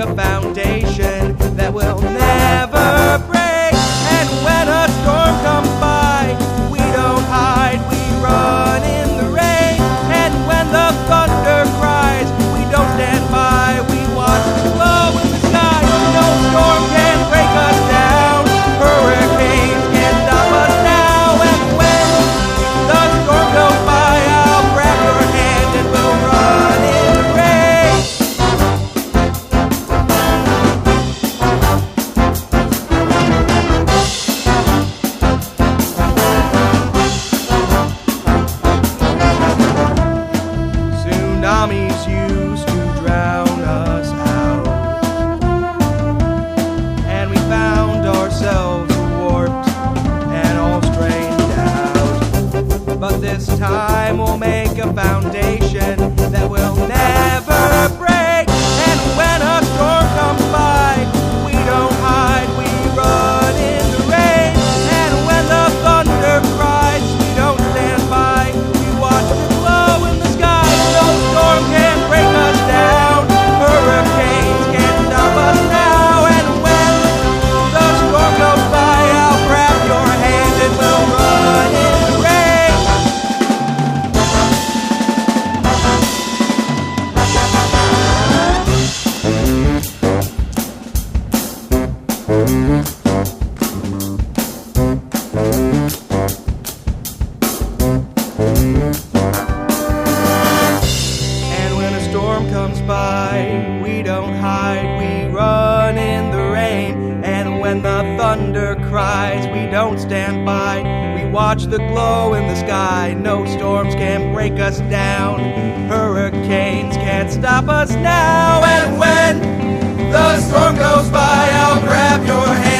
a foundation that will never break. And when a storm comes by, we don't hide, we run in the rain. And when the thunder cries, we don't stand by, we watch the glow in the sky. No storm can break us down, hurricanes can't stop us now. And when the storm goes by, I'll grab your hand and we'll run in the rain. Tsunamis used to drown us out, and we found ourselves warped and all strained out. But this time we'll make a foundation that will never break. And when a storm comes by, we don't hide, we run in the rain. And when the thunder cries, we don't stand by, we watch the glow in the sky. No storm can break us down, hurricanes can't stop us now. And when the storm goes by, I'll grab your hand and we'll run in the rain. And when a storm comes by, we don't hide, we run in the rain. And when the thunder cries, we don't stand by, we watch the glow in the sky. No storms can break us down, hurricanes can't stop us now. And when the storm goes by, I'll grab your hand